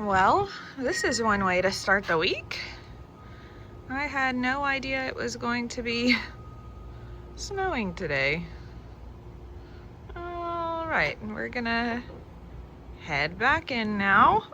Well, this is one way to start the week. I had no idea it was going to be snowing today. All right, we're gonna head back in now.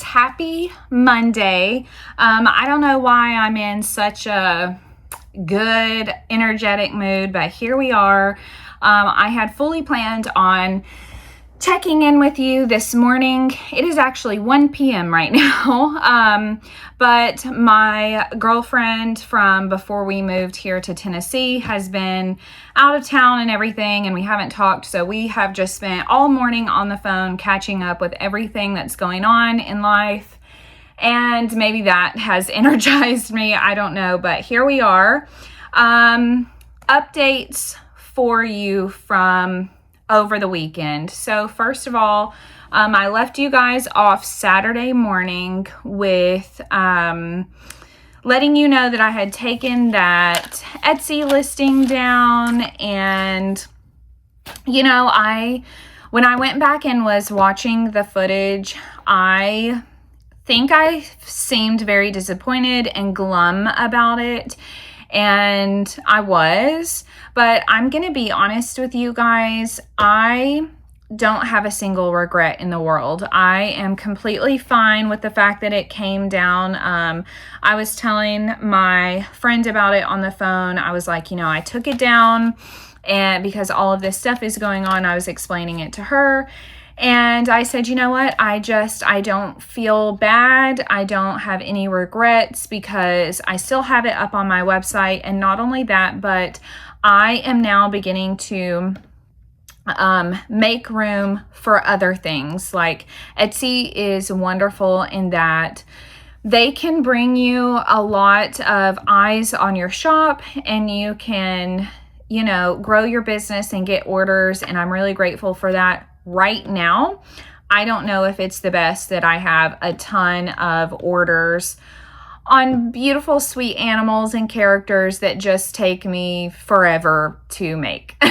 Happy Monday. I don't know why I'm in such a good, energetic mood, but here we are. I had fully planned on checking in with you this morning. It is actually 1 p.m. right now, but my girlfriend from before we moved here to Tennessee has been out of town and everything, and we haven't talked, so we have just spent all morning on the phone catching up with everything that's going on in life, and maybe that has energized me, I don't know, but here we are. Updates for you from over the weekend. So first of all, I left you guys off Saturday morning with letting you know that I had taken that Etsy listing down, and you know, when I went back and was watching the footage, I think I seemed very disappointed and glum about it. And I was, but I'm going to be honest with you guys. I don't have a single regret in the world. I am completely fine with the fact that it came down. I was telling my friend about it on the phone. I was like, you know, I took it down, and because all of this stuff is going on, I was explaining it to her. And I said, you know what, I don't feel bad. I don't have any regrets because I still have it up on my website. And not only that, but I am now beginning to make room for other things. Like Etsy is wonderful in that they can bring you a lot of eyes on your shop, and you can, you know, grow your business and get orders. And I'm really grateful for that. Right now, I don't know if it's the best that I have a ton of orders on beautiful, sweet animals and characters that just take me forever to make.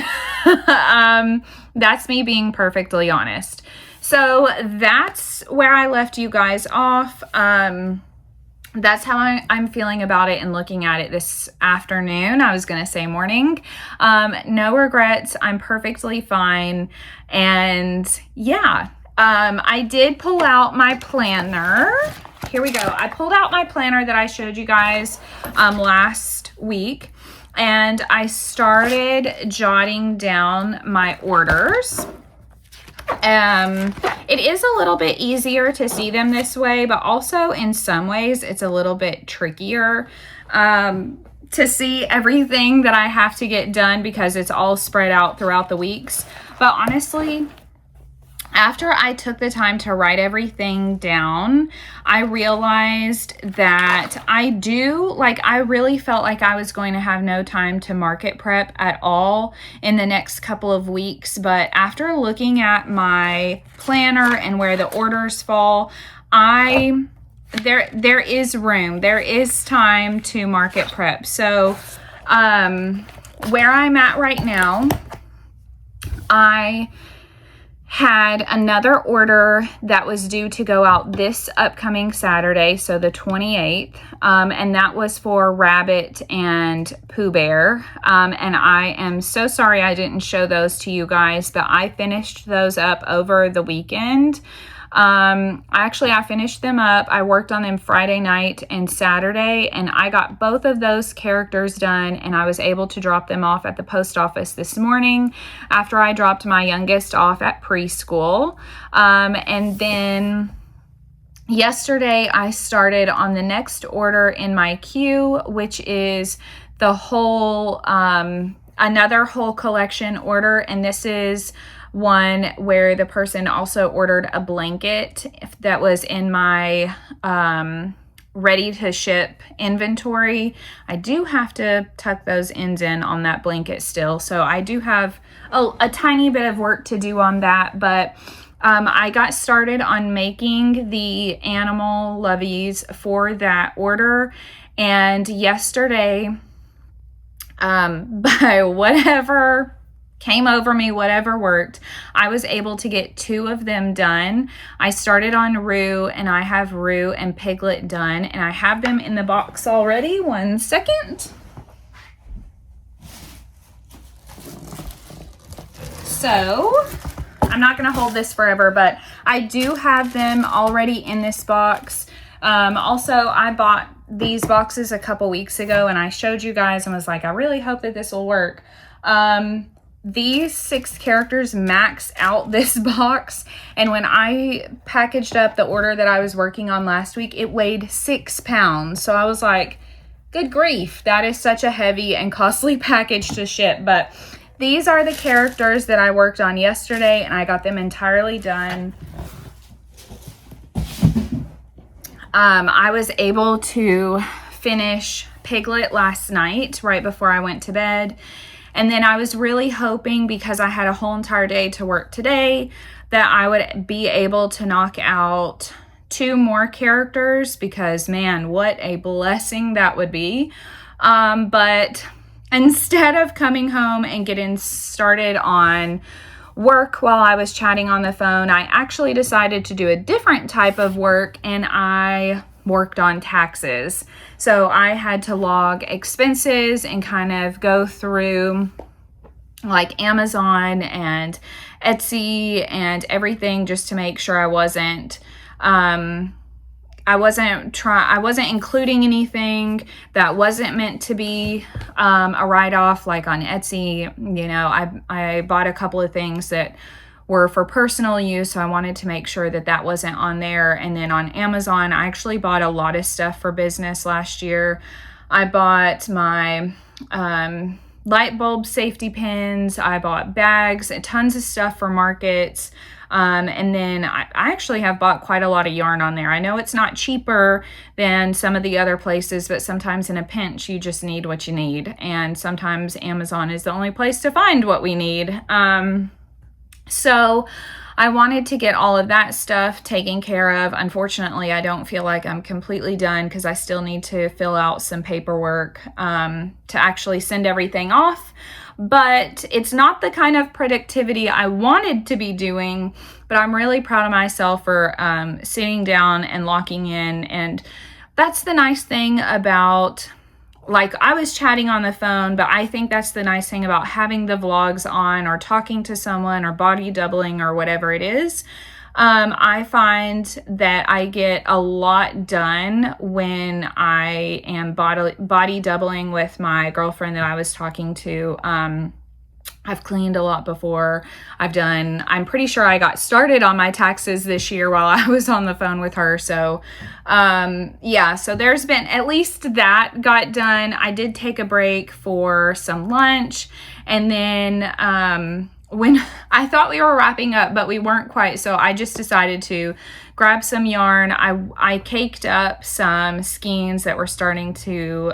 That's me being perfectly honest. So that's where I left you guys off. That's how I'm feeling about it and looking at it this afternoon. I was going to say morning. No regrets. I'm perfectly fine. And yeah, I did pull out my planner. Here we go. I pulled out my planner that I showed you guys last week, and I started jotting down my orders. It is a little bit easier to see them this way, but also in some ways it's a little bit trickier to see everything that I have to get done because it's all spread out throughout the weeks. But honestly, after I took the time to write everything down, I realized that I really felt like I was going to have no time to market prep at all in the next couple of weeks. But after looking at my planner and where the orders fall, there is room. There is time to market prep. So where I'm at right now, I had another order that was due to go out this upcoming Saturday, so the 28th, and that was for Rabbit and Pooh Bear, and I am so sorry I didn't show those to you guys, but I finished those up over the weekend. I finished them up. I worked on them Friday night and Saturday, and I got both of those characters done, and I was able to drop them off at the post office this morning after I dropped my youngest off at preschool. And then yesterday I started on the next order in my queue, which is the whole, another whole collection order, and this is one where the person also ordered a blanket that was in my ready to ship inventory. I do have to tuck those ends in on that blanket still, so I do have a tiny bit of work to do on that, but I got started on making the animal loveys for that order, and yesterday by whatever came over me, whatever worked, I was able to get 2 of them done. I started on Rue, and I have Rue and Piglet done, and I have them in the box already. One second. So I'm not going to hold this forever, but I do have them already in this box. Also, I bought these boxes a couple weeks ago, and I showed you guys and was like, I really hope that this will work. These 6 characters max out this box, and when I packaged up the order that I was working on last week, it weighed 6 pounds. So I was like, good grief, that is such a heavy and costly package to ship. But these are the characters that I worked on yesterday, and I got them entirely done. I was able to finish Piglet last night right before I went to bed. And then I was really hoping, because I had a whole entire day to work today, that I would be able to knock out 2 more characters, because man, what a blessing that would be. But instead of coming home and getting started on work while I was chatting on the phone, I actually decided to do a different type of work, and I worked on taxes. So I had to log expenses and kind of go through like Amazon and Etsy and everything, just to make sure I wasn't including anything that wasn't meant to be a write-off. Like on Etsy, you know, I bought a couple of things that were for personal use, so I wanted to make sure that that wasn't on there. And then on Amazon, I actually bought a lot of stuff for business last year. I bought my light bulb safety pins, I bought bags, and tons of stuff for markets. And then I actually have bought quite a lot of yarn on there. I know it's not cheaper than some of the other places, but sometimes in a pinch, you just need what you need. And sometimes Amazon is the only place to find what we need. So I wanted to get all of that stuff taken care of. Unfortunately, I don't feel like I'm completely done, because I still need to fill out some paperwork to actually send everything off. But it's not the kind of productivity I wanted to be doing, but I'm really proud of myself for sitting down and locking in. And that's the nice thing about, like, I was chatting on the phone, but I think that's the nice thing about having the vlogs on, or talking to someone, or body doubling, or whatever it is. I find that I get a lot done when I am body doubling with my girlfriend that I was talking to. I've cleaned a lot before. I'm pretty sure I got started on my taxes this year while I was on the phone with her. So, yeah, so there's been, at least that got done. I did take a break for some lunch, and then, when I thought we were wrapping up, but we weren't quite, so I just decided to grab some yarn. I caked up some skeins that were starting to,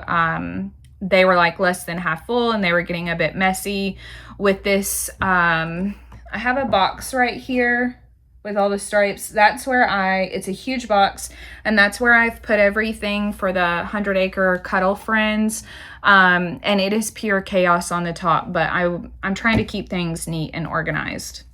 they were like less than half full and they were getting a bit messy with this. I have a box right here with all the stripes. That's where it's a huge box, and that's where I've put everything for the 100 Acre Cuddle Friends. And it is pure chaos on the top, but I'm trying to keep things neat and organized.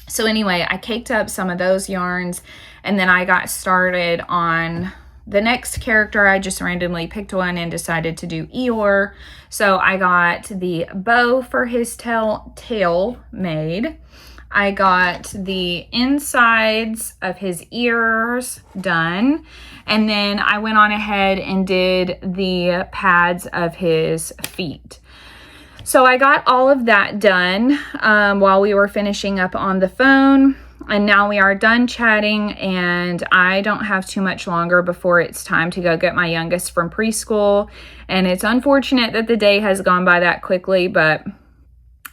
So anyway, I caked up some of those yarns, and then I got started on the next character. I just randomly picked one and decided to do Eeyore. So I got the bow for his tail made. I got the insides of his ears done. And then I went on ahead and did the pads of his feet. So I got all of that done while we were finishing up on the phone. And now we are done chatting, and I don't have too much longer before it's time to go get my youngest from preschool. And it's unfortunate that the day has gone by that quickly, but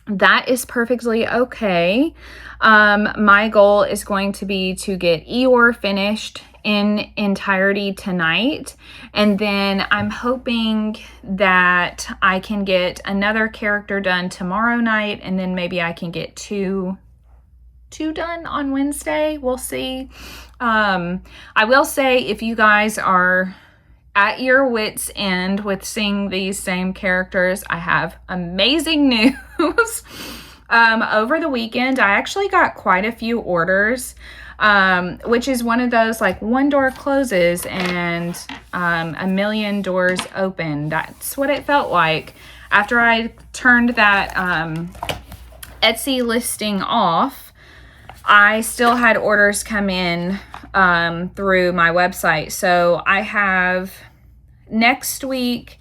that is perfectly okay. My goal is going to be to get Eeyore finished in entirety tonight, and then I'm hoping that I can get another character done tomorrow night, and then maybe I can get two done on Wednesday. We'll see. I will say, if you guys are at your wits' end with seeing these same characters, I have amazing news. Over the weekend, I actually got quite a few orders, which is one of those, like, one door closes and a million doors open. That's what it felt like after I turned that Etsy listing off. I still had orders come in through my website. So I have next week,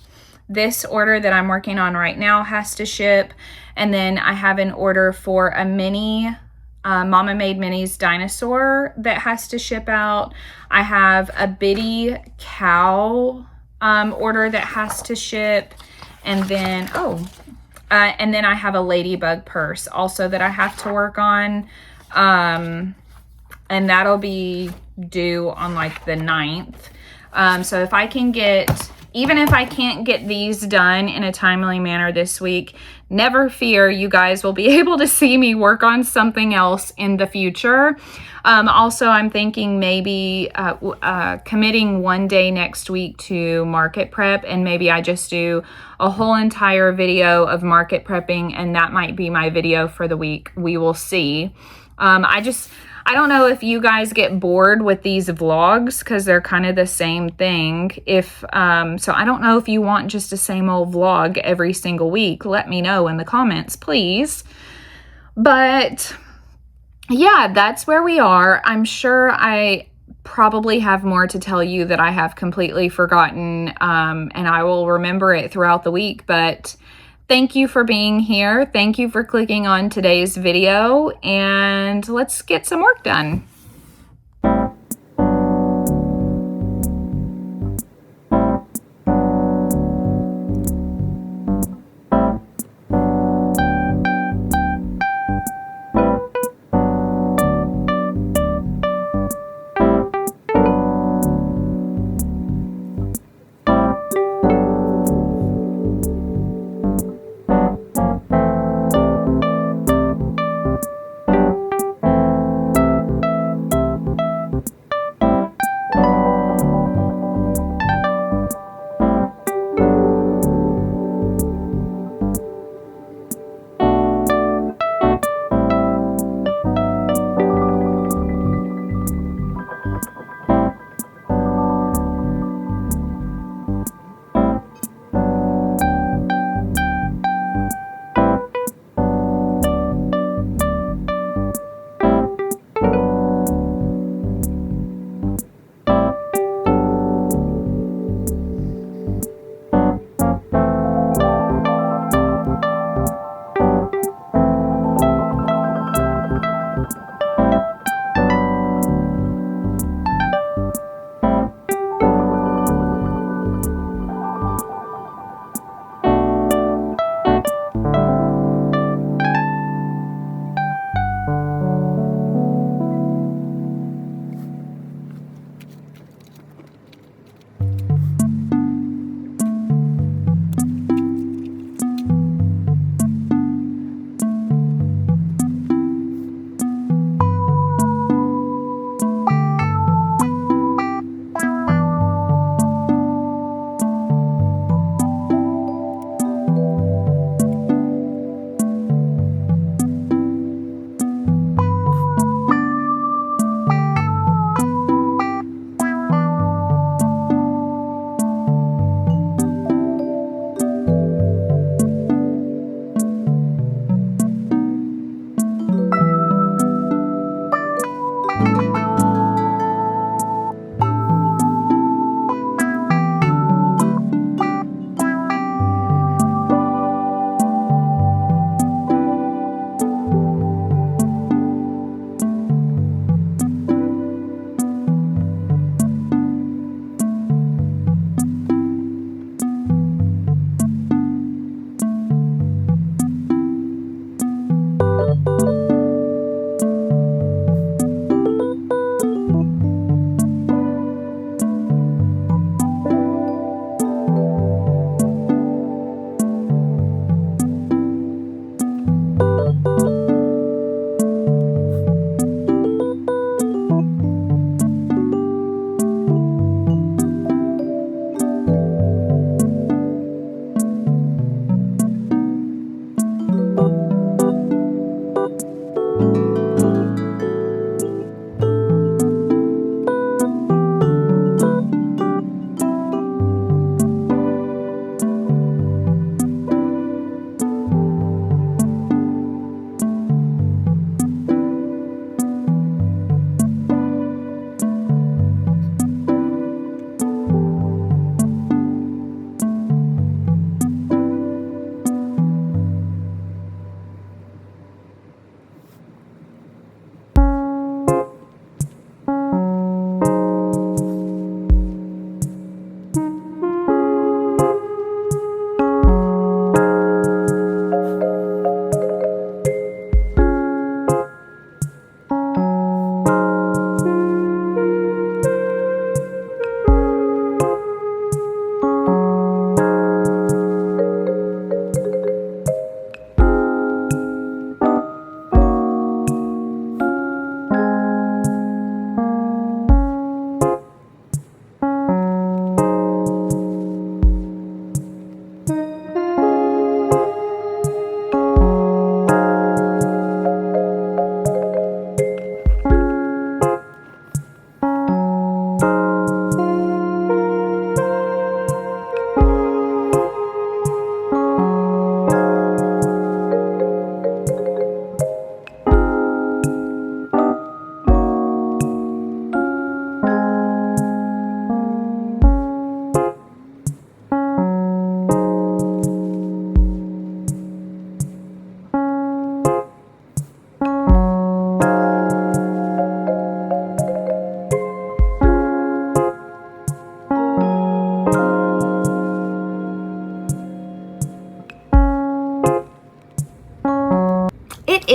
this order that I'm working on right now has to ship. And then I have an order for a mini Mama Made Minis dinosaur that has to ship out. I have a bitty cow order that has to ship. And then, and then I have a ladybug purse also that I have to work on. And that'll be due on like the 9th. So if I can even if I can't get these done in a timely manner this week, never fear, you guys will be able to see me work on something else in the future. Also, I'm thinking maybe committing one day next week to market prep, and maybe I just do a whole entire video of market prepping, and that might be my video for the week. We will see. I don't know if you guys get bored with these vlogs because they're kind of the same thing. So I don't know if you want just the same old vlog every single week. Let me know in the comments, please. But yeah, that's where we are. I'm sure I probably have more to tell you that I have completely forgotten, and I will remember it throughout the week. But thank you for being here. Thank you for clicking on today's video, and let's get some work done.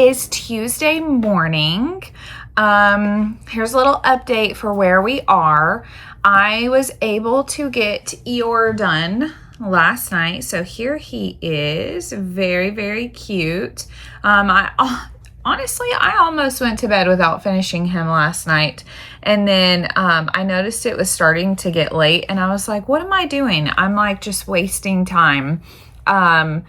is Tuesday morning. Here's a little update for where we are. I was able to get Eeyore done last night. So here he is. Very, very cute. Honestly, I almost went to bed without finishing him last night. And then I noticed it was starting to get late and I was like, what am I doing? I'm like just wasting time. It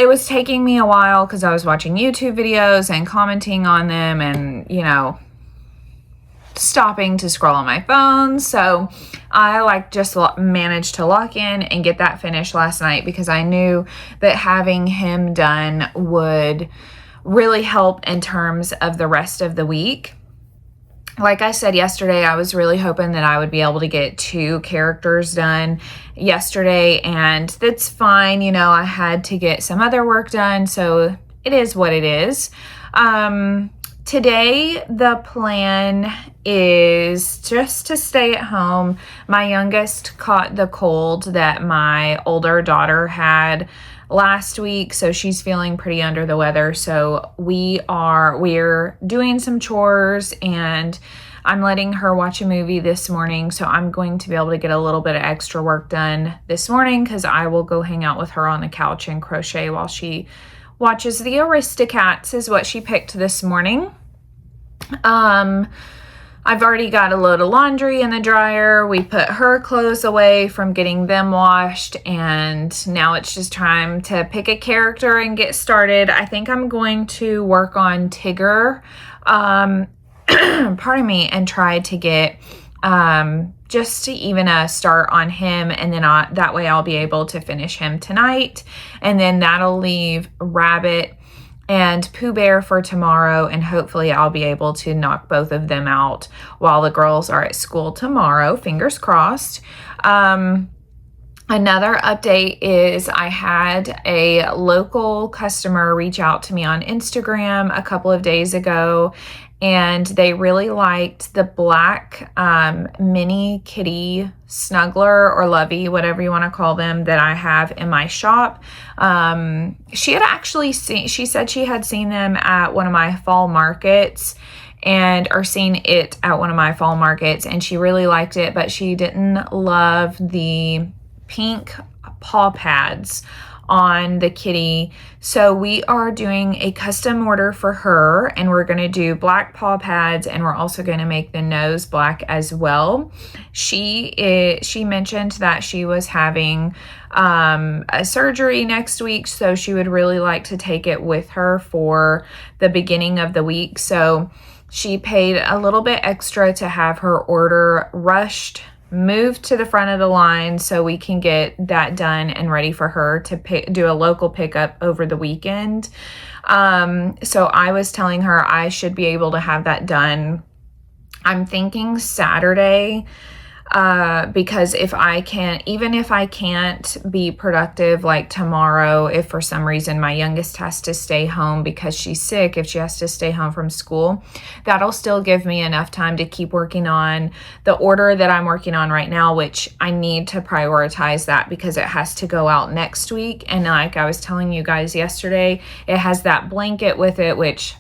was taking me a while because I was watching YouTube videos and commenting on them and, you know, stopping to scroll on my phone. So I just managed to lock in and get that finished last night because I knew that having him done would really help in terms of the rest of the week. Like I said yesterday, I was really hoping that I would be able to get 2 characters done yesterday, and that's fine. You know, I had to get some other work done, so it is what it is. Today, the plan is just to stay at home. My youngest caught the cold that my older daughter had last week, so she's feeling pretty under the weather. So we're doing some chores and I'm letting her watch a movie this morning. So I'm going to be able to get a little bit of extra work done this morning because I will go hang out with her on the couch and crochet while she watches the Aristocats is what she picked this morning. I've already got a load of laundry in the dryer. We put her clothes away from getting them washed, and now it's just time to pick a character and get started. I think I'm going to work on Tigger, pardon me, and try to get just to even a start on him, and then that way I'll be able to finish him tonight, and then that'll leave Rabbit and Pooh Bear for tomorrow, and hopefully I'll be able to knock both of them out while the girls are at school tomorrow. Fingers crossed. Another update is I had a local customer reach out to me on Instagram a couple of days ago, and they really liked the black mini kitty snuggler or lovey, whatever you want to call them, that I have in my shop. She said she had seen them at one of my fall markets or seen it at one of my fall markets, and she really liked it, but she didn't love the pink paw pads on the kitty. So we are doing a custom order for her, and we're going to do black paw pads, and we're also going to make the nose black as well. She mentioned that she was having a surgery next week, so she would really like to take it with her for the beginning of the week. So she paid a little bit extra to have her order rushed, moved to the front of the line so we can get that done and ready for her to do a local pickup over the weekend. So I was telling her I should be able to have that done. I'm thinking Saturday, because even if I can't be productive like tomorrow, if for some reason my youngest has to stay home because she's sick, if she has to stay home from school, that'll still give me enough time to keep working on the order that I'm working on right now, which I need to prioritize that because it has to go out next week. And like I was telling you guys yesterday, it has that blanket with it, which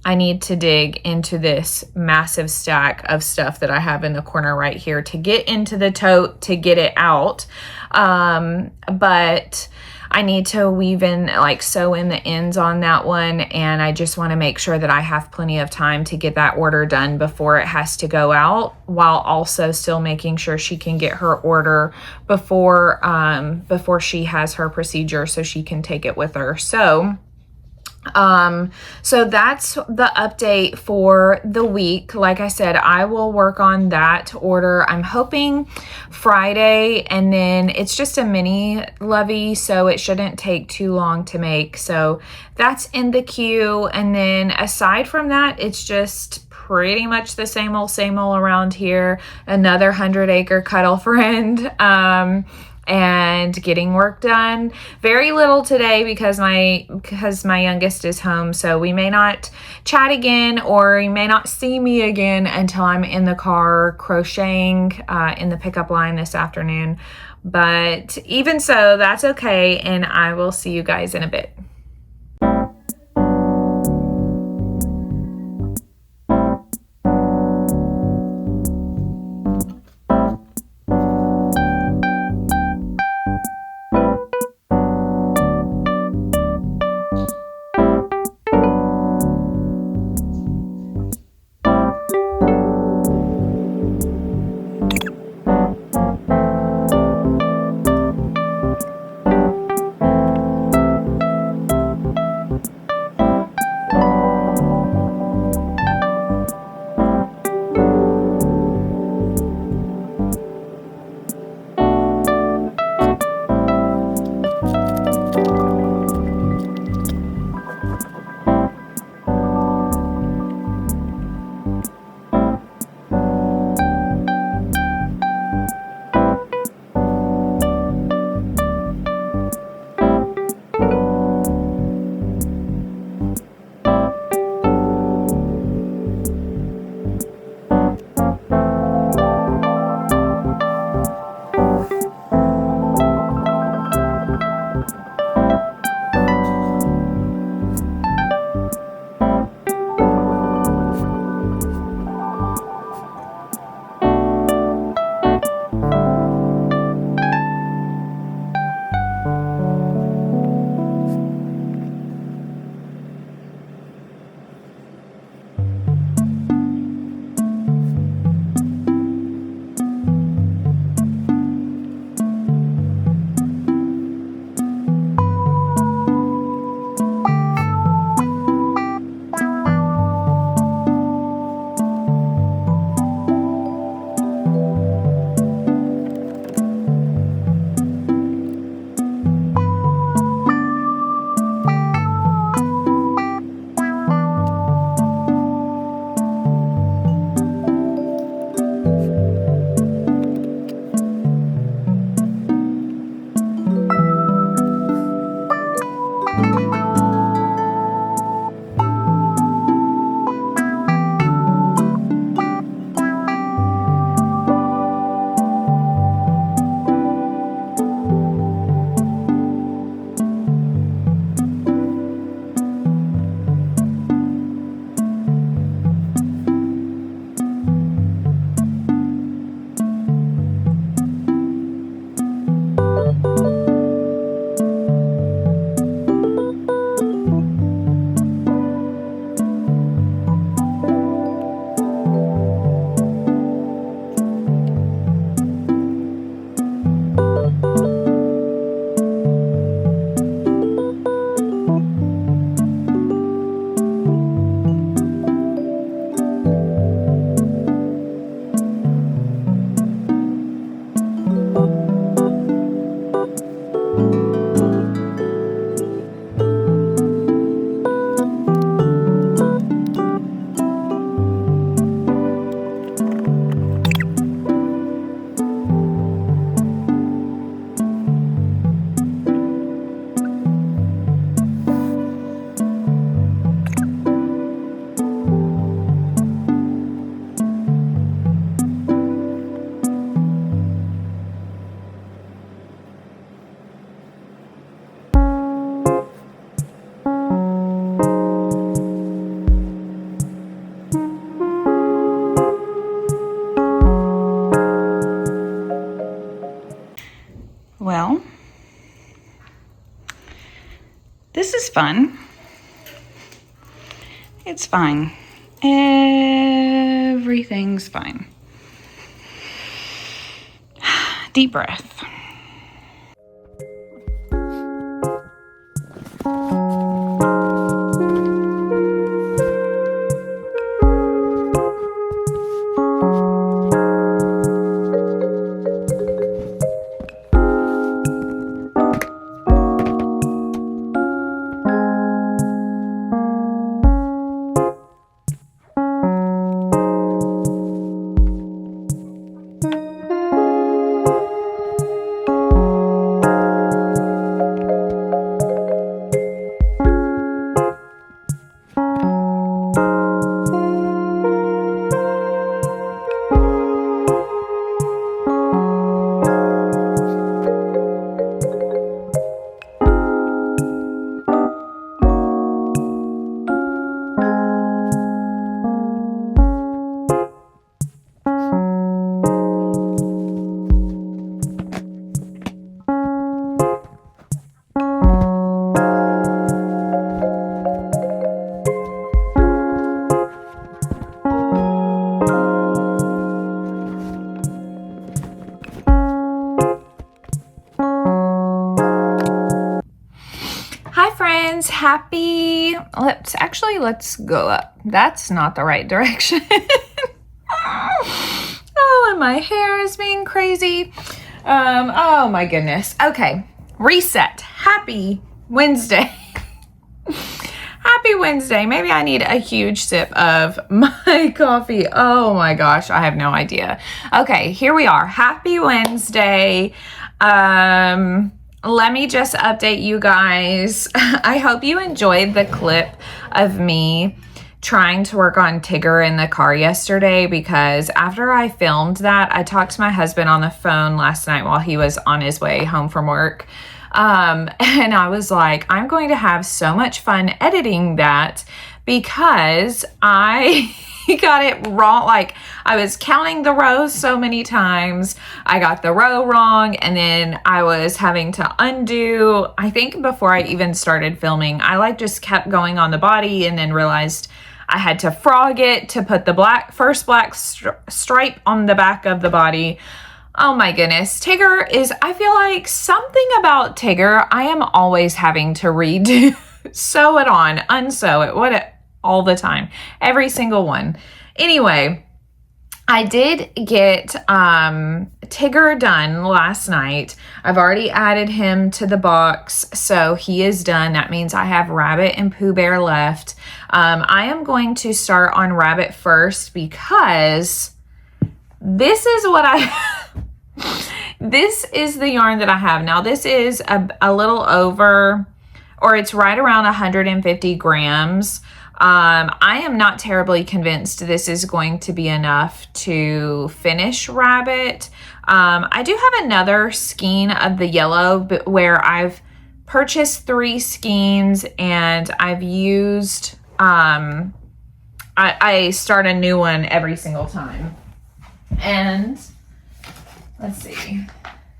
I need to dig into this massive stack of stuff that I have in the corner right here to get into the tote to get it out. But I need to sew in the ends on that one. And I just want to make sure that I have plenty of time to get that order done before it has to go out, while also still making sure she can get her order before she has her procedure so she can take it with her. So that's the update for the week. Like I said, I will work on that order. I'm hoping Friday, and then it's just a mini lovey, so it shouldn't take too long to make. So that's in the queue. And then aside from that, it's just pretty much the same old around here. Another 100-acre cuddle friend. And getting work done. Very little today because my youngest is home, so we may not chat again, or you may not see me again until I'm in the car crocheting in the pickup line this afternoon. But even so, that's okay, and I will see you guys in a bit. this is fun. It's fine. Everything's fine. Deep breath. Let's go up. That's not the right direction. Oh, and my hair is being crazy. Oh my goodness. Okay, reset. Happy Wednesday. Happy Wednesday. Maybe I need a huge sip of my coffee. Oh my gosh, I have no idea. Okay, here we are. Happy Wednesday. Let me just update you guys. I hope you enjoyed the clip of me trying to work on Tigger in the car yesterday, because after I filmed that, I talked to my husband on the phone last night while he was on his way home from work. And I was like, I'm going to have so much fun editing that, because I got it wrong. Like, I was counting the rows so many times. I got the row wrong, and then I was having to undo. I think before I even started filming, I just kept going on the body and then realized I had to frog it to put the first black stripe on the back of the body. Oh my goodness. Tigger is, I feel like something about Tigger, I am always having to redo. Sew it on, unsew it, all the time. Every single one. Anyway, I did get Tigger done last night. I've already added him to the box, so he is done. That means I have Rabbit and Pooh Bear left. I am going to start on Rabbit first, because this is what this is the yarn that I have. Now, this is a little over, or it's right around 150 grams. I am not terribly convinced this is going to be enough to finish Rabbit. I do have another skein of the yellow, but where I've purchased 3 skeins and I've used, I start a new one every single time. And let's see.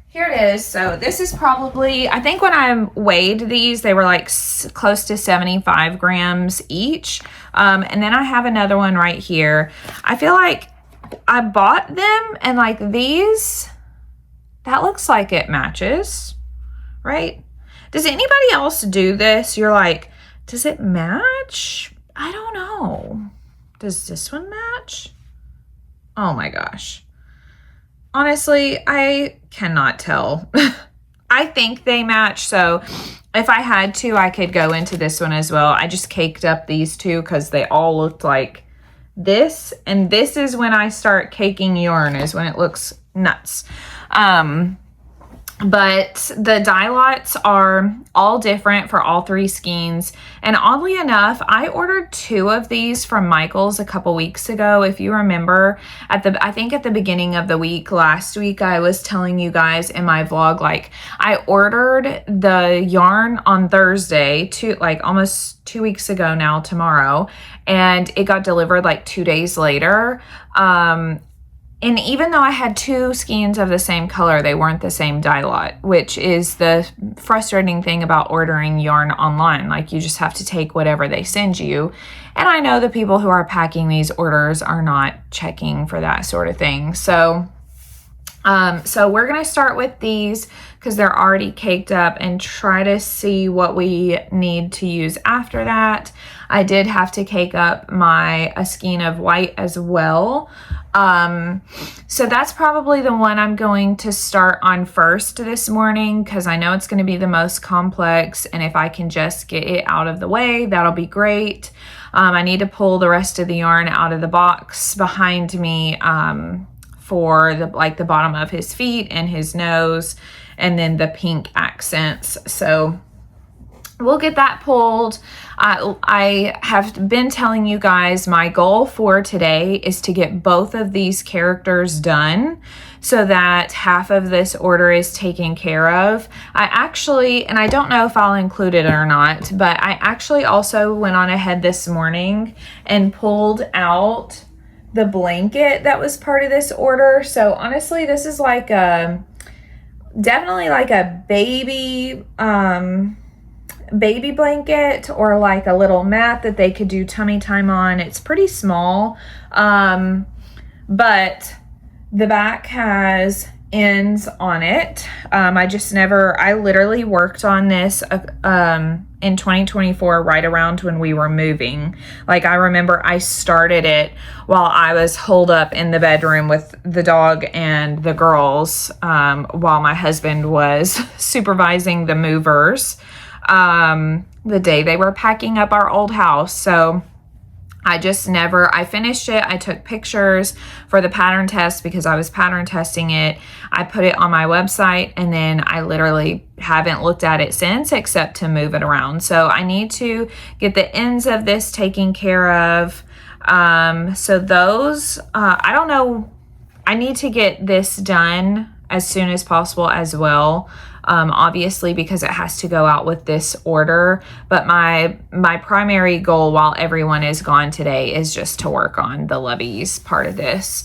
Here it is. So this is probably, I think when I weighed these, they were like close to 75 grams each. And then I have another one right here. I feel like I bought them, and like these, that looks like it matches, right? Does anybody else do this? You're like, does it match? I don't know. Does this one match? Oh my gosh. Honestly, I cannot tell. I think they match, so if I had to, I could go into this one as well. I just caked up these two because they all looked like this, and this is when I start caking yarn, is when it looks nuts. But the dye lots are all different for all 3 skeins. And oddly enough, I ordered 2 of these from Michael's a couple weeks ago. If you remember, I think at the beginning of the week, last week, I was telling you guys in my vlog, like, I ordered the yarn on Thursday, almost 2 weeks ago now, tomorrow. And it got delivered like 2 days later. and even though I had 2 skeins of the same color, they weren't the same dye lot, which is the frustrating thing about ordering yarn online. Like, you just have to take whatever they send you. And I know the people who are packing these orders are not checking for that sort of thing. So we're going to start with these because they're already caked up and try to see what we need to use after that. I did have to cake up a skein of white as well. So that's probably the one I'm going to start on first this morning because I know it's going to be the most complex, and if I can just get it out of the way, that'll be great. I need to pull the rest of the yarn out of the box behind me for the bottom of his feet and his nose, and then the pink accents. So we'll get that pulled. I have been telling you guys my goal for today is to get both of these characters done so that half of this order is taken care of. I actually, and I don't know if I'll include it or not, but I actually also went on ahead this morning and pulled out the blanket that was part of this order. So honestly, this is like definitely like a baby blanket, or like a little mat that they could do tummy time on. It's pretty small, but the back has ends on it. I literally worked on this in 2024, right around when we were moving. Like, I remember I started it while I was holed up in the bedroom with the dog and the girls, while my husband was supervising the movers the day they were packing up our old house. So I finished it. I took pictures for the pattern test because I was pattern testing it. I put it on my website, and then I literally haven't looked at it since, except to move it around. So I need to get the ends of this taken care of. So those, I don't know, I need to get this done as soon as possible as well. Obviously, because it has to go out with this order. But my primary goal while everyone is gone today is just to work on the Lubbies part of this.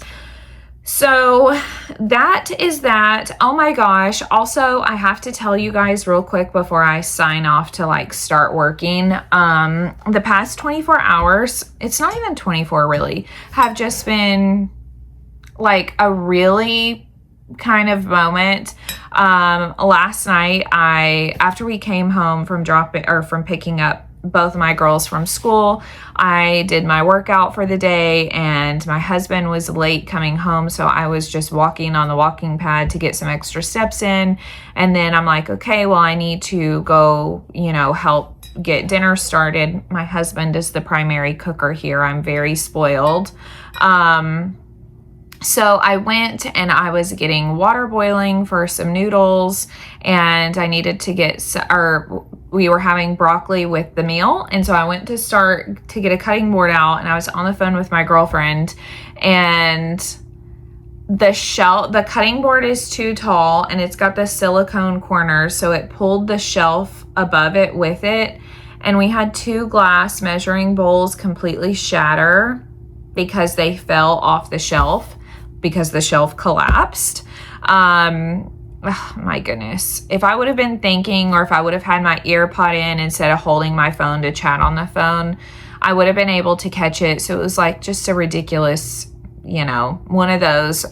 So that is that. Oh my gosh. Also, I have to tell you guys real quick before I sign off to start working. The past 24 hours, it's not even 24 really, have just been like a really kind of moment. Last night, after we came home from picking up both my girls from school, I did my workout for the day, and my husband was late coming home, so I was just walking on the walking pad to get some extra steps in. And then I'm like, okay, well, I need to go, help get dinner started. My husband is the primary cooker here. I'm very spoiled. So I went and I was getting water boiling for some noodles, and I needed to we were having broccoli with the meal. And so I went to start to get a cutting board out, and I was on the phone with my girlfriend, and the cutting board is too tall, and it's got the silicone corners. So it pulled the shelf above it with it. And we had 2 glass measuring bowls completely shatter because they fell off the shelf, because the shelf collapsed. Oh my goodness. If I would have been thinking, or if I would have had my ear pod in instead of holding my phone to chat on the phone, I would have been able to catch it. So it was like just a ridiculous, one of those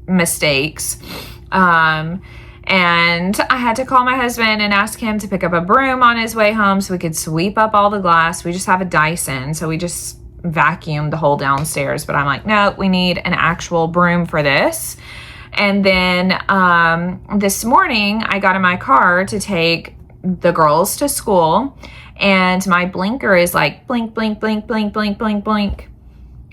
mistakes. And I had to call my husband and ask him to pick up a broom on his way home so we could sweep up all the glass. We just have a Dyson, so we just vacuumed the whole downstairs. But I'm like, no, we need an actual broom for this. And then this morning I got in my car to take the girls to school, and my blinker is like blink, blink, blink, blink, blink, blink, blink.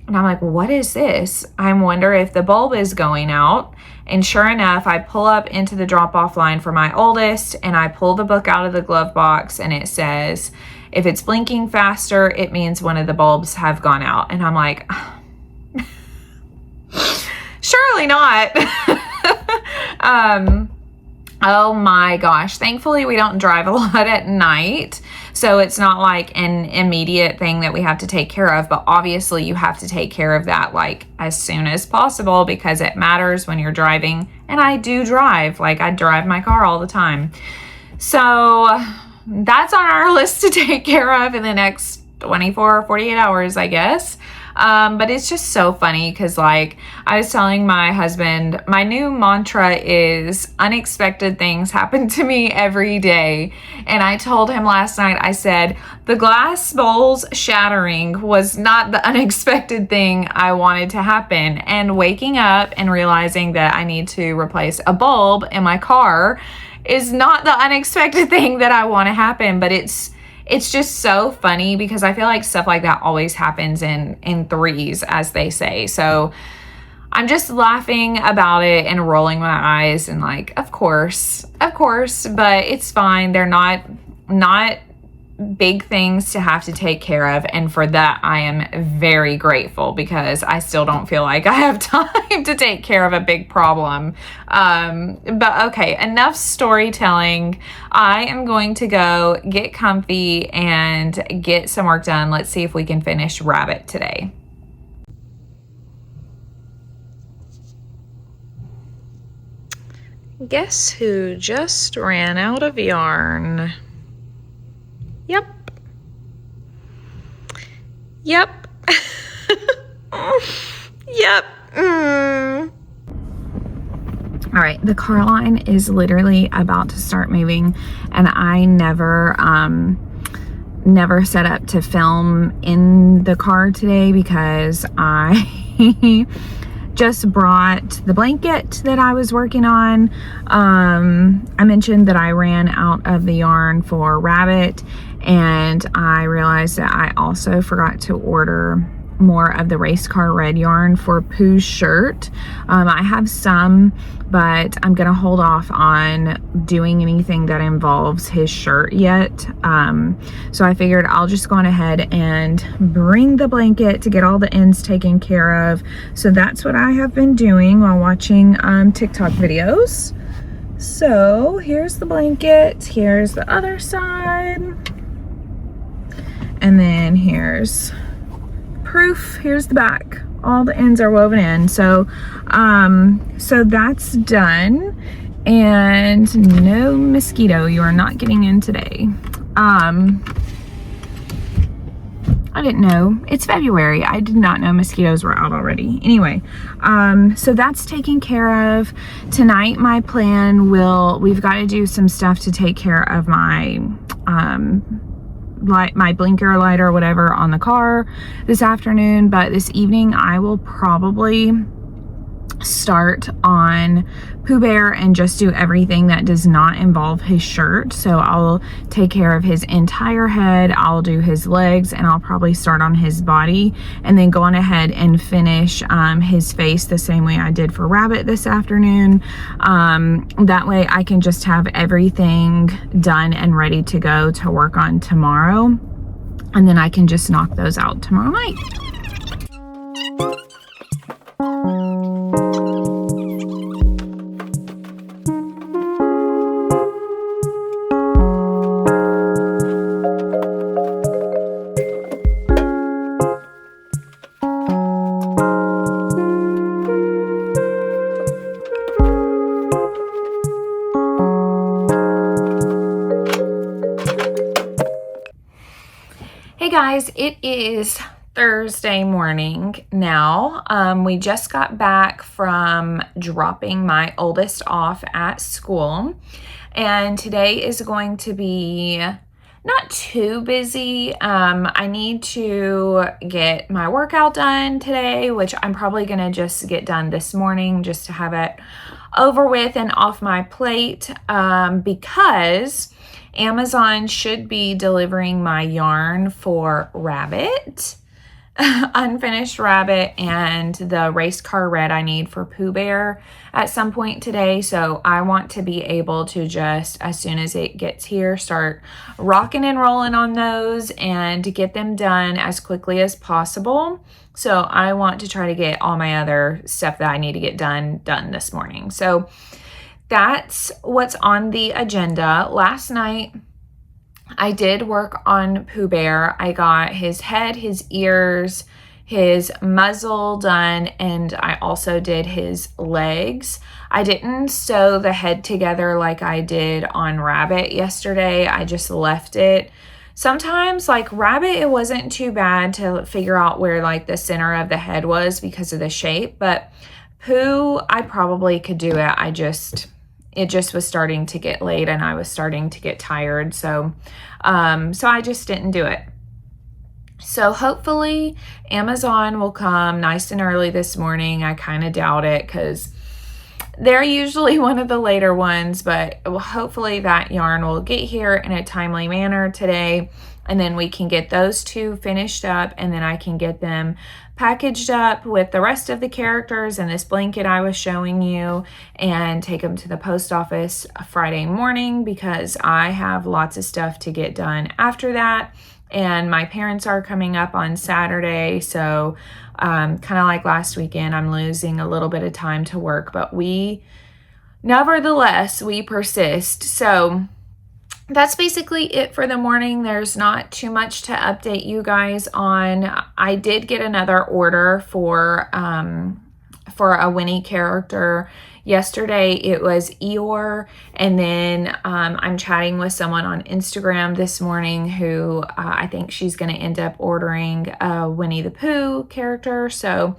And I'm like, what is this? I wonder if the bulb is going out. And sure enough, I pull up into the drop-off line for my oldest, and I pull the book out of the glove box, and it says, if it's blinking faster, it means one of the bulbs have gone out. And I'm like, surely not. Oh my gosh. Thankfully, we don't drive a lot at night, so it's not like an immediate thing that we have to take care of, but obviously you have to take care of that like as soon as possible because it matters when you're driving. And I do drive, like I drive my car all the time. So that's on our list to take care of in the next 24 or 48 hours, I guess. But it's just so funny because like I was telling my husband, my new mantra is unexpected things happen to me every day. And I told him last night, I said, the glass bowls shattering was not the unexpected thing I wanted to happen. And waking up and realizing that I need to replace a bulb in my car is not the unexpected thing that I want to happen, but it's just so funny because I feel like stuff like that always happens in threes, as they say. So I'm just laughing about it and rolling my eyes and like, of course, but it's fine. They're not big things to have to take care of. And for that, I am very grateful because I still don't feel like I have time to take care of a big problem. But okay, enough storytelling. I am going to go get comfy and get some work done. Let's see if we can finish Rabbit today. Guess who just ran out of yarn? Yep. Yep. Yep. All right, the car line is literally about to start moving, and I never set up to film in the car today because I just brought the blanket that I was working on. I mentioned that I ran out of the yarn for Rabbit, and I realized that I also forgot to order more of the race car red yarn for Pooh's shirt. I have some, but I'm gonna hold off on doing anything that involves his shirt yet. So I figured I'll just go on ahead and bring the blanket to get all the ends taken care of. So that's what I have been doing while watching TikTok videos. So here's the blanket, here's the other side, and then here's proof, here's the back. All the ends are woven in. So so that's done, and no mosquito, you are not getting in today. I didn't know, it's February. I did not know mosquitoes were out already. Anyway, so that's taken care of. Tonight my plan we've got to do some stuff to take care of my my blinker light or whatever on the car this afternoon, but this evening I will probably start on Pooh Bear and just do everything that does not involve his shirt. So I'll take care of his entire head, I'll do his legs, and I'll probably start on his body and then go on ahead and finish his face the same way I did for Rabbit this afternoon. That way I can just have everything done and ready to go to work on tomorrow, and then I can just knock those out tomorrow night. Hey guys, it is Thursday morning now. We just got back from dropping my oldest off at school, and today is going to be not too busy. I need to get my workout done today, which I'm probably gonna just get done this morning just to have it over with and off my plate, because Amazon should be delivering my yarn for Rabbit, unfinished Rabbit, and the race car red I need for Pooh Bear at some point today. So I want to be able to just, as soon as it gets here, start rocking and rolling on those and to get them done as quickly as possible. So I want to try to get all my other stuff that I need to get done this morning. So that's what's on the agenda. Last night, I did work on Pooh Bear. I got his head, his ears, his muzzle done, and I also did his legs. I didn't sew the head together like I did on Rabbit yesterday. I just left it. Sometimes, like Rabbit, it wasn't too bad to figure out where like the center of the head was because of the shape, but Pooh, I probably could do it. It just was starting to get late and I was starting to get tired. So I just didn't do it. So hopefully Amazon will come nice and early this morning. I kind of doubt it because they're usually one of the later ones, but hopefully that yarn will get here in a timely manner today. And then we can get those two finished up, and then I can get them packaged up with the rest of the characters and this blanket I was showing you, and take them to the post office Friday morning because I have lots of stuff to get done after that. And my parents are coming up on Saturday, so kind of like last weekend, I'm losing a little bit of time to work, but nevertheless, we persist. So that's basically it for the morning. There's not too much to update you guys on. I did get another order for a Winnie character. Yesterday it was Eeyore, and then I'm chatting with someone on Instagram this morning who I think she's going to end up ordering a Winnie the Pooh character. So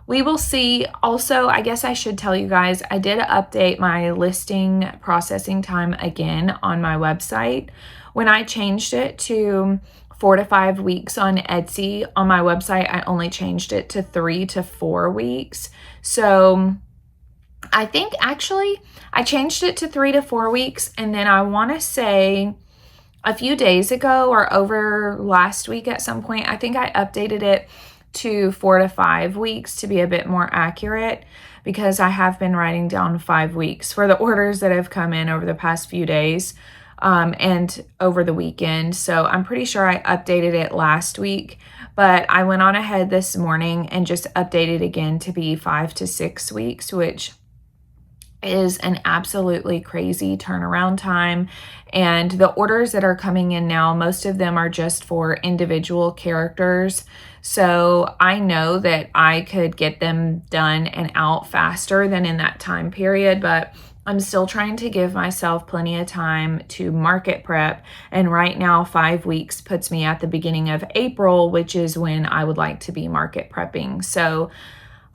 we will see. Also, I guess I should tell you guys, I did update my listing processing time again on my website. When I changed it to 4 to 5 weeks on Etsy, on my website, I only changed it to 3 to 4 weeks. So I think actually I changed it to 3 to 4 weeks, and then I want to say a few days ago or over last week at some point, I think I updated it to 4 to 5 weeks to be a bit more accurate, because I have been writing down 5 weeks for the orders that have come in over the past few days and over the weekend. So I'm pretty sure I updated it last week, but I went on ahead this morning and just updated again to be 5 to 6 weeks, which is an absolutely crazy turnaround time. And the orders that are coming in now, most of them are just for individual characters. So I know that I could get them done and out faster than in that time period, but I'm still trying to give myself plenty of time to market prep. And right now, 5 weeks puts me at the beginning of April, which is when I would like to be market prepping. So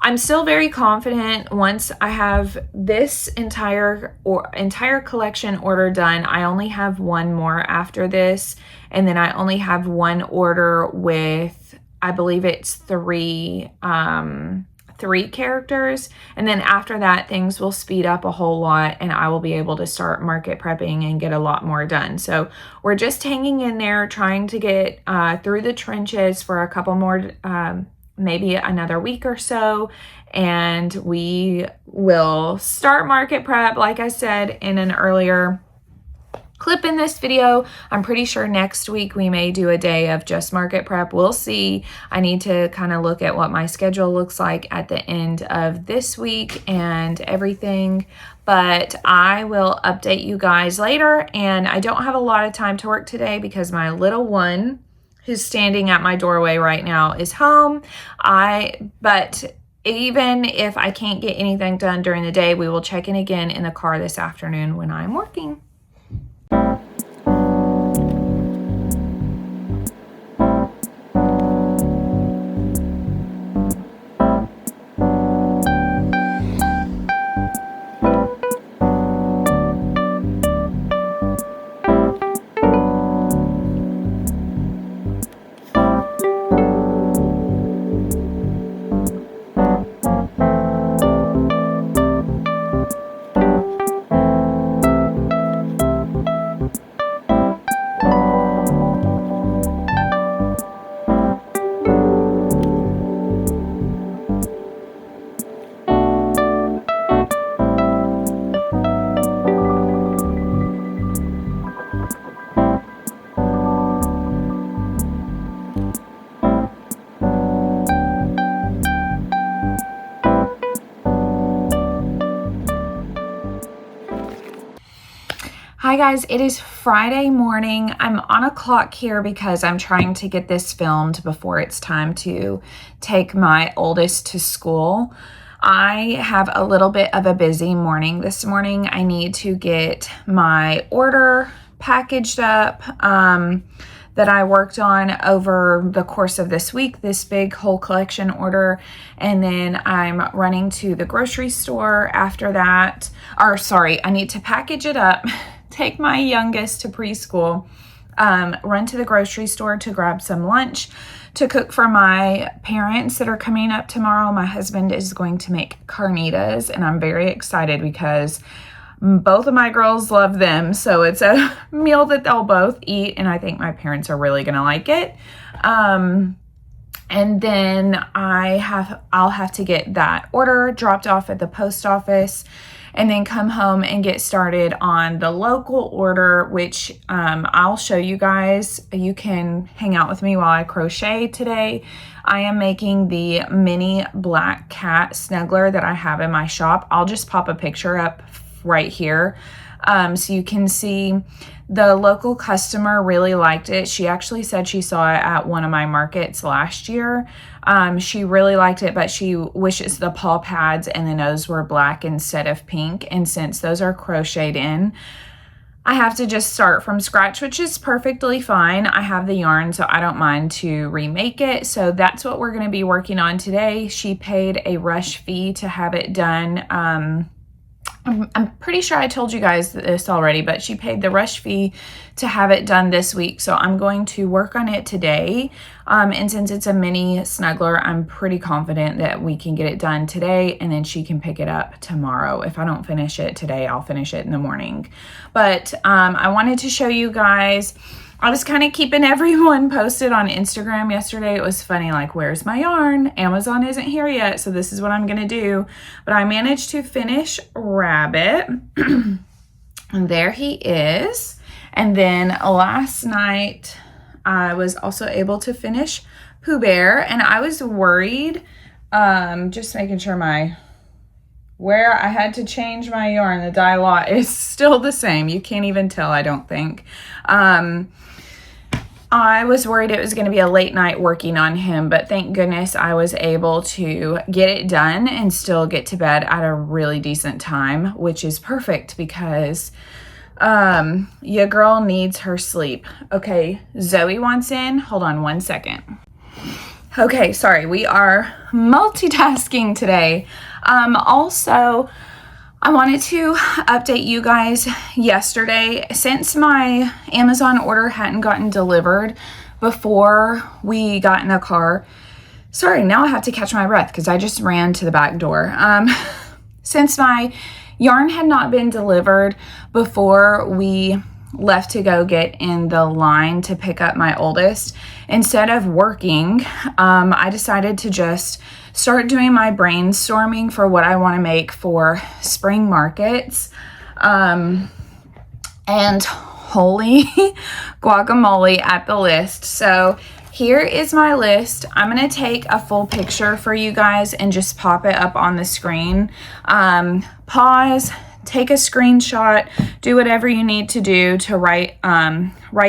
I'm still very confident. Once I have this entire collection order done, I only have one more after this, and then I only have one order with, I believe it's three characters, and then after that things will speed up a whole lot and I will be able to start market prepping and get a lot more done. So we're just hanging in there, trying to get through the trenches for a couple more maybe another week or so, and we will start market prep, like I said in an earlier clip in this video. I'm pretty sure next week we may do a day of just market prep. We'll see. I need to kind of look at what my schedule looks like at the end of this week and everything, but I will update you guys later. And I don't have a lot of time to work today because my little one, who's standing at my doorway right now, is home. But even if I can't get anything done during the day, we will check in again in the car this afternoon when I'm working. Hi guys, it is Friday morning. I'm on a clock here because I'm trying to get this filmed before it's time to take my oldest to school. I have a little bit of a busy morning this morning. I need to get my order packaged up that I worked on over the course of this week, this big whole collection order. And then I'm running to the grocery store after that. I need to package it up, take my youngest to preschool, run to the grocery store to grab some lunch to cook for my parents that are coming up tomorrow. My husband is going to make carnitas, and I'm very excited because both of my girls love them. So it's a meal that they'll both eat, and I think my parents are really going to like it. And then I'll have to get that order dropped off at the post office and then come home and get started on the local order, which I'll show you guys. You can hang out with me while I crochet today. I am making the mini black cat snuggler that I have in my shop. I'll just pop a picture up right here so you can see. The local customer really liked it. She actually said she saw it at one of my markets last year. She really liked it, but she wishes the paw pads and the nose were black instead of pink. And since those are crocheted in, I have to just start from scratch, which is perfectly fine. I have the yarn, so I don't mind to remake it. So that's what we're going to be working on today. She paid a rush fee to have it done. I'm pretty sure I told you guys this already, but she paid the rush fee to have it done this week. So I'm going to work on it today. And since it's a mini snuggler, I'm pretty confident that we can get it done today, and then she can pick it up tomorrow. If I don't finish it today, I'll finish it in the morning. But I wanted to show you guys. I was kind of keeping everyone posted on Instagram yesterday. It was funny, like, where's my yarn? Amazon isn't here yet, so this is what I'm going to do. But I managed to finish Rabbit. And there he is. And then last night, I was also able to finish Pooh Bear. And I was worried, just making sure where I had to change my yarn. The dye lot is still the same. You can't even tell, I don't think. I was worried it was going to be a late night working on him, but thank goodness I was able to get it done and still get to bed at a really decent time, which is perfect because your girl needs her sleep. Okay, Zoe wants in. Hold on one second. Okay, sorry, we are multitasking today. Also, I wanted to update you guys yesterday. Since my Amazon order hadn't gotten delivered before we got in the car. Sorry, now I have to catch my breath because I just ran to the back door. Since my yarn had not been delivered before we left to go get in the line to pick up my oldest, instead of working, I decided to just start doing my brainstorming for what I want to make for spring markets. And holy guacamole at the list. So here is my list. I'm going to take a full picture for you guys and just pop it up on the screen. Pause, take a screenshot, do whatever you need to do to write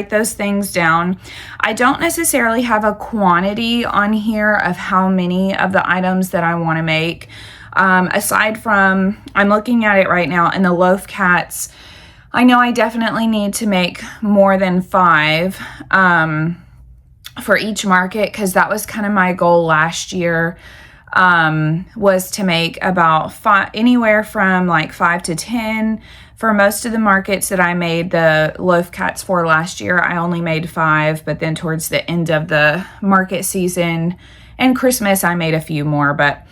those things down. I don't necessarily have a quantity on here of how many of the items that I want to make. Aside from, I'm looking at it right now, and the loaf cats, I know I definitely need to make more than 5 for each market, because that was kind of my goal last year. Was to make about 5, anywhere from like 5 to 10. For most of the markets that I made the loaf cats for last year, I only made 5, but then towards the end of the market season and Christmas, I made a few more. But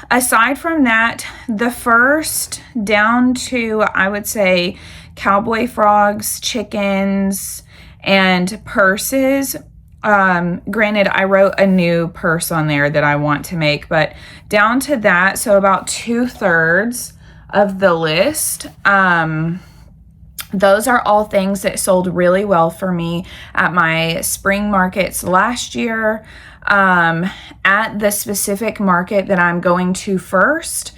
aside from that, the first down to, I would say, cowboy frogs, chickens, and purses. Granted, I wrote a new purse on there that I want to make, but down to that, so about 2/3 of the list, those are all things that sold really well for me at my spring markets last year. At the specific market that I'm going to first,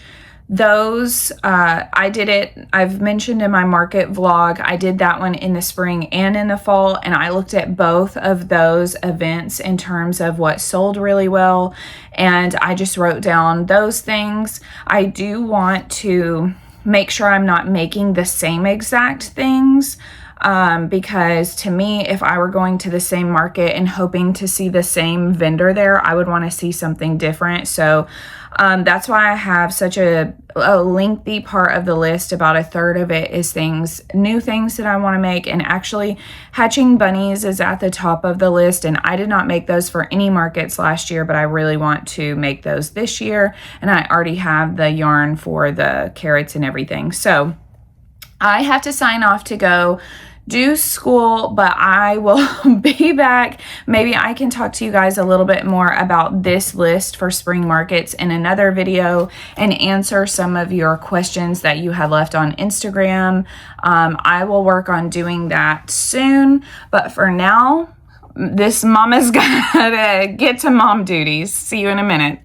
those, I did it, I've mentioned in my market vlog, I did that one in the spring and in the fall, and I looked at both of those events in terms of what sold really well, and I just wrote down those things. I do want to make sure I'm not making the same exact things, because to me, if I were going to the same market and hoping to see the same vendor there, I would want to see something different. So that's why I have such a lengthy part of the list. About a third of it is new things that I want to make. And actually, hatching bunnies is at the top of the list. And I did not make those for any markets last year, but I really want to make those this year. And I already have the yarn for the carrots and everything. So I have to sign off to go do school, but I will be back. Maybe I can talk to you guys a little bit more about this list for spring markets in another video and answer some of your questions that you had left on Instagram. I will work on doing that soon, but for now, this mama's gotta get to mom duties. See you in a minute.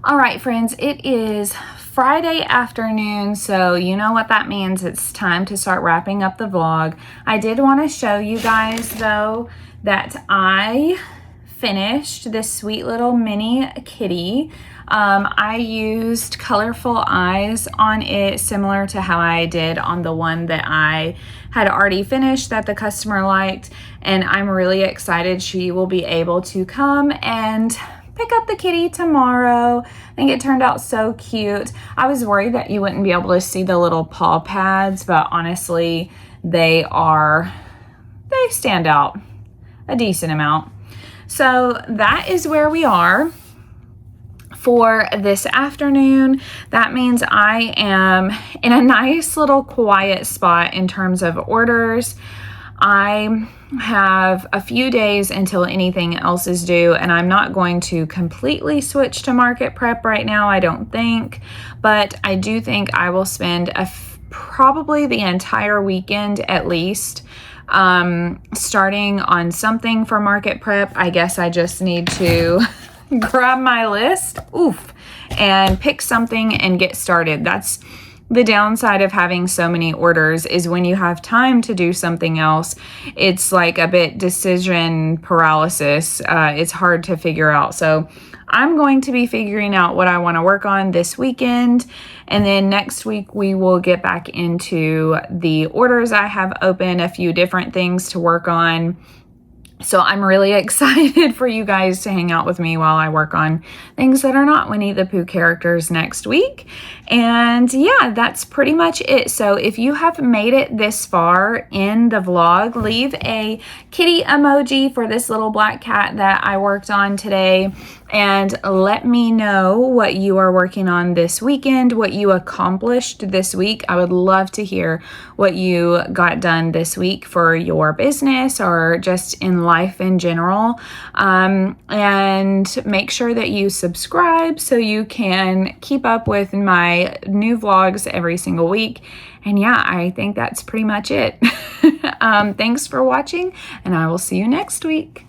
All right, friends, it is Friday afternoon, so you know what that means. It's time to start wrapping up the vlog. I did want to show you guys, though, that I finished this sweet little mini kitty. I used colorful eyes on it, similar to how I did on the one that I had already finished that the customer liked, and I'm really excited she will be able to come and pick up the kitty tomorrow. I think it turned out so cute. I was worried that you wouldn't be able to see the little paw pads, but honestly, they stand out a decent amount. So that is where we are for this afternoon. That means I am in a nice little quiet spot in terms of orders. I have a few days until anything else is due, and I'm not going to completely switch to market prep right now, I don't think, but I do think I will spend probably the entire weekend at least starting on something for market prep. I guess I just need to grab my list, and pick something and get started. That's the downside of having so many orders, is when you have time to do something else, it's like a bit decision paralysis. It's hard to figure out. So I'm going to be figuring out what I want to work on this weekend, and then next week we will get back into the orders I have open, a few different things to work on. So I'm really excited for you guys to hang out with me while I work on things that are not Winnie the Pooh characters next week. And yeah, that's pretty much it. So if you have made it this far in the vlog, leave a kitty emoji for this little black cat that I worked on today. And let me know what you are working on this weekend, what you accomplished this week. I would love to hear what you got done this week for your business or just in life in general. And make sure that you subscribe so you can keep up with my new vlogs every single week. And yeah, I think that's pretty much it. Thanks for watching, and I will see you next week.